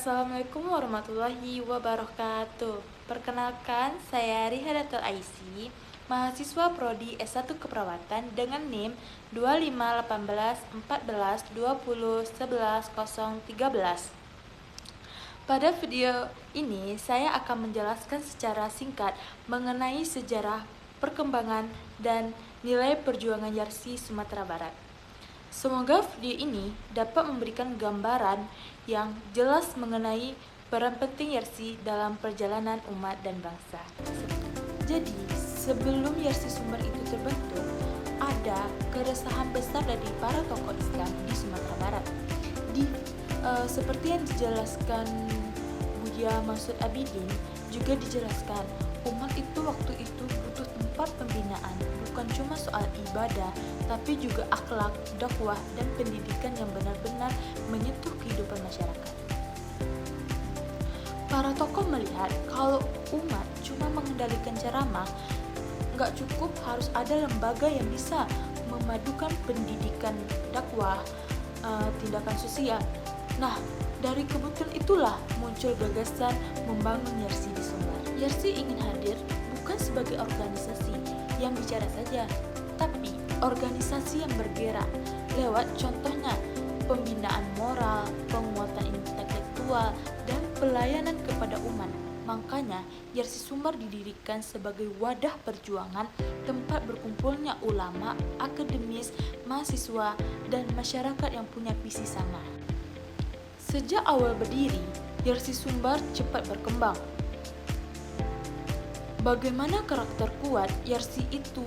Assalamualaikum warahmatullahi wabarakatuh. Perkenalkan, saya Rihadatul Aisy, mahasiswa Prodi S1 Keperawatan dengan NIM 25181420110013. Pada video ini, saya akan menjelaskan secara singkat mengenai sejarah, perkembangan, dan nilai perjuangan Yarsi Sumatera Barat. Semoga video ini dapat memberikan gambaran yang jelas mengenai peran penting Yarsi dalam perjalanan umat dan bangsa. Jadi, sebelum Yarsi Sumber itu terbentuk, ada keresahan besar dari para tokoh Islam di Sumatera Barat. Seperti yang dijelaskan Buya Masud Abidin, juga dijelaskan umat itu waktu itu butuh tempat pembinaan, bukan cuma soal ibadah, tapi juga akhlak, dakwah, dan pendidikan yang benar-benar menyentuh kehidupan masyarakat. Para tokoh melihat kalau umat cuma mengendalikan ceramah, nggak cukup, harus ada lembaga yang bisa memadukan pendidikan, dakwah, tindakan sosial. Nah, dari kebutuhan itulah muncul gagasan membangun Yarsi di Sumbar. Yarsi ingin hadir bukan sebagai organisasi yang bicara saja, tapi organisasi yang bergerak lewat contohnya pembinaan moral, penguatan intelektual, dan pelayanan kepada umat. Makanya Yarsi Sumbar didirikan sebagai wadah perjuangan, tempat berkumpulnya ulama, akademis, mahasiswa, dan masyarakat yang punya visi sama. Sejak awal berdiri, Yarsi Sumbar cepat berkembang. Bagaimana karakter kuat Yarsi itu?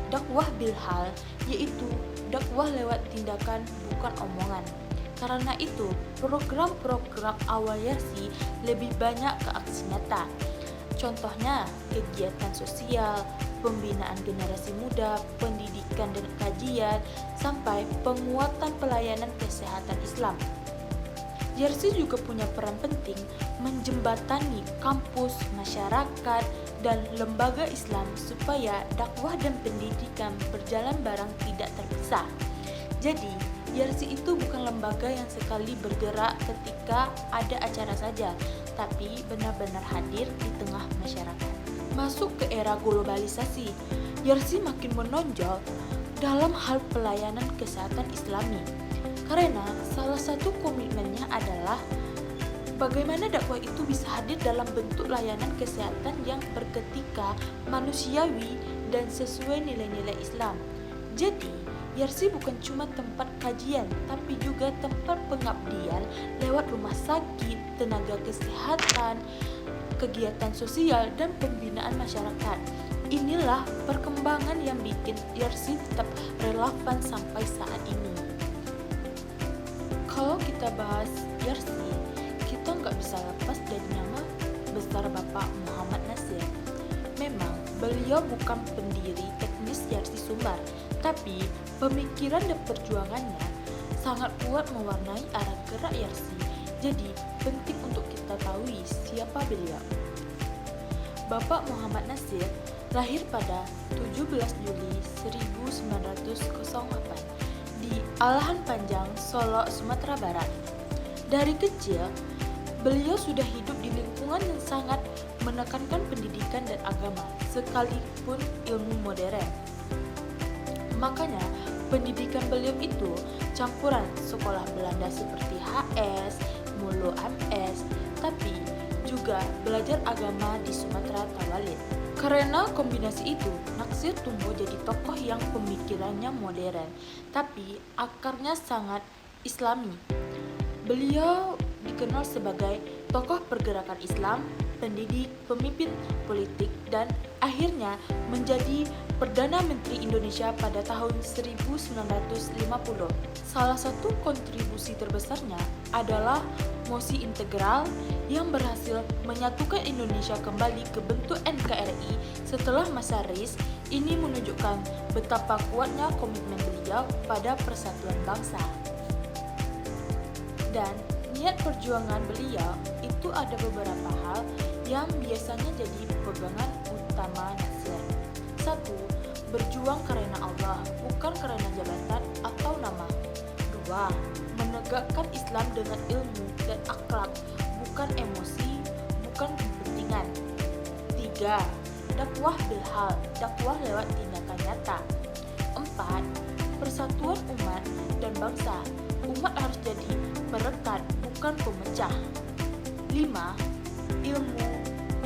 Dakwah bilhal, yaitu dakwah lewat tindakan bukan omongan. Karena itu, program-program awal Yarsi lebih banyak ke aksi nyata. Contohnya, kegiatan sosial, pembinaan generasi muda, pendidikan dan kajian, sampai penguatan pelayanan kesehatan Islam. Yarsi juga punya peran penting menjembatani kampus, masyarakat, dan lembaga Islam supaya dakwah dan pendidikan berjalan bareng tidak terpisah. Jadi, Yarsi itu bukan lembaga yang sekali bergerak ketika ada acara saja, tapi benar-benar hadir di tengah masyarakat. Masuk ke era globalisasi, Yarsi makin menonjol dalam hal pelayanan kesehatan Islami. Karena salah satu komitmennya adalah bagaimana dakwah itu bisa hadir dalam bentuk layanan kesehatan yang berketika, manusiawi, dan sesuai nilai-nilai Islam. Jadi, Yarsi bukan cuma tempat kajian, tapi juga tempat pengabdian lewat rumah sakit, tenaga kesehatan, kegiatan sosial, dan pembinaan masyarakat. Inilah perkembangan yang bikin Yarsi tetap relevan sampai saat ini. Kalau kita bahas Yarsi, kita nggak bisa lepas dari nama besar Bapak Muhammad Nasir. Memang beliau bukan pendiri teknis Yarsi Sumbar, tapi pemikiran dan perjuangannya sangat kuat mewarnai arah gerak Yarsi. Jadi penting untuk kita tahu siapa beliau. Bapak Muhammad Nasir lahir pada 17 Juli 1908 di Alahan Panjang, Solo, Sumatera Barat. Dari kecil, beliau sudah hidup di lingkungan yang sangat menekankan pendidikan dan agama, sekalipun ilmu modern. Makanya, pendidikan beliau itu campuran sekolah Belanda seperti HS, Mulu MS, tapi juga belajar agama di Sumatera Tawalid. Karena kombinasi itu, Nasir tumbuh jadi tokoh yang pemikirannya modern, tapi akarnya sangat Islami. Beliau dikenal sebagai tokoh pergerakan Islam, pendidik, pemimpin politik, dan akhirnya menjadi Perdana Menteri Indonesia pada tahun 1950. Salah satu kontribusi terbesarnya adalah mosi integral yang berhasil menyatukan Indonesia kembali ke bentuk NKRI setelah masa RIS. Ini menunjukkan betapa kuatnya komitmen beliau pada persatuan bangsa. Dan niat perjuangan beliau itu ada beberapa hal yang biasanya jadi pegangan utama Nasir. 1. Berjuang karena Allah, bukan karena jabatan atau nama. 2. menegakkan Islam dengan ilmu dan akhlak, bukan emosi, bukan kepentingan. 3. Dakwah bilhal, dakwah lewat tindakan nyata. 4. Persatuan umat dan bangsa, umat harus jadi perekat, bukan pemecah. 5. Ilmu,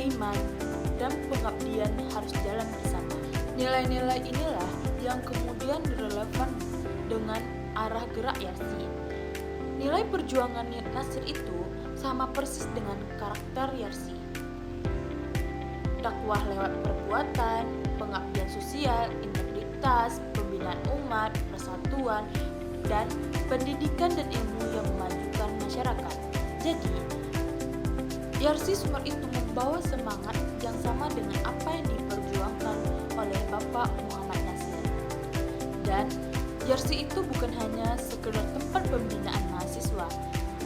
iman, dan pengabdian harus jalan bersama. Nilai-nilai inilah yang kemudian relevan dengan arah gerak Yarsi. Nilai perjuangan Nasir itu sama persis dengan karakter Yarsi. Dakwah lewat perbuatan, pengabdian sosial, integritas, pembinaan umat, persatuan, dan pendidikan dan ilmu yang memajukan masyarakat. Jadi, Yarsi Sumar itu membawa semangat yang sama dengan apa yang diperjuangkan oleh Bapak Muhammad Nasir. Dan Yarsi itu bukan hanya sekedar tempat pembinaan mahasiswa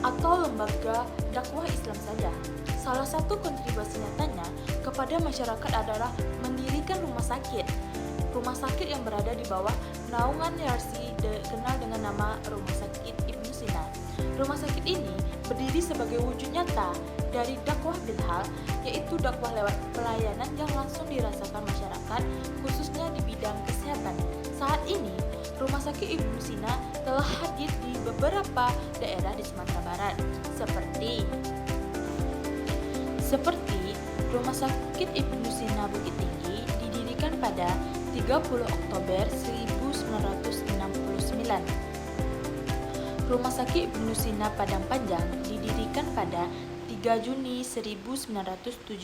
atau lembaga dakwah Islam saja. Salah satu kontribusi nyatanya kepada masyarakat adalah mendirikan rumah sakit. Rumah sakit yang berada di bawah naungan Yarsi dikenal dengan nama Rumah Sakit Ibnu Sina. Rumah sakit ini berdiri sebagai wujud nyata dari dakwah bilhal, yaitu dakwah lewat pelayanan yang langsung dirasakan masyarakat, khususnya di bidang kesehatan. Saat ini, Rumah Sakit Ibnu Sina telah hadir di beberapa daerah di Sumatera Barat, seperti Rumah Sakit Ibnu Sina Bukit Tinggi didirikan pada 30 Oktober 1969. Rumah Sakit Ibnu Sina Padang Panjang didirikan pada 3 Juni 1971.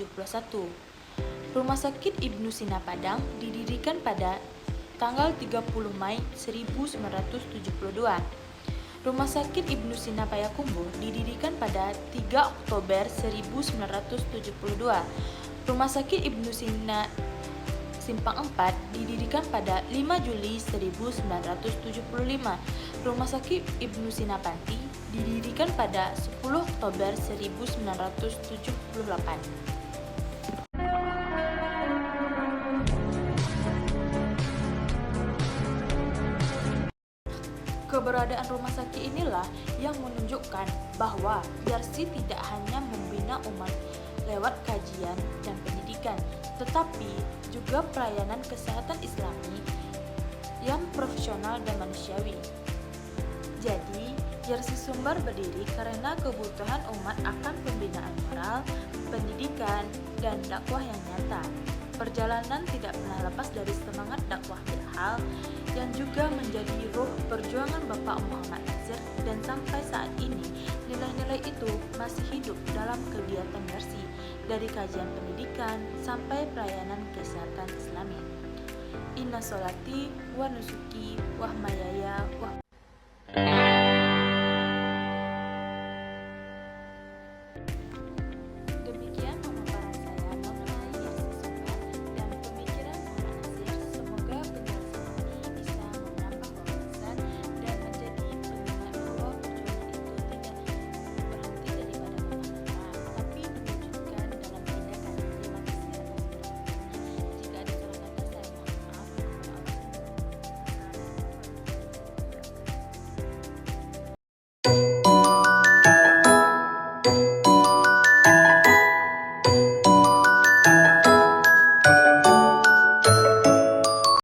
Rumah Sakit Ibnu Sina Padang didirikan pada tanggal 30 Mei 1972. Rumah Sakit Ibnu Sina Payakumbuh didirikan pada 3 Oktober 1972. Rumah Sakit Ibnu Sina Simpang 4 didirikan pada 5 Juli 1975. Rumah Sakit Ibnu Sina Panti didirikan pada 10 Oktober 1978. Keberadaan rumah sakit inilah yang menunjukkan bahwa Yarsi tidak hanya membina umat lewat kajian dan pendidikan, tetapi juga pelayanan kesehatan Islami yang profesional dan manusiawi. Jadi, Yarsi Sumbar berdiri karena kebutuhan umat akan pembinaan moral, pendidikan, dan dakwah yang nyata. Perjalanan tidak pernah lepas dari semangat dakwah bilhal yang juga menjadi ruh perjuangan Bapak Muhammad Nasir, dan sampai saat ini nilai-nilai itu masih hidup dalam kegiatan Yarsi, dari kajian pendidikan sampai pelayanan kesehatan Islami. Inna sholati wa nusuki wa mahayaya wa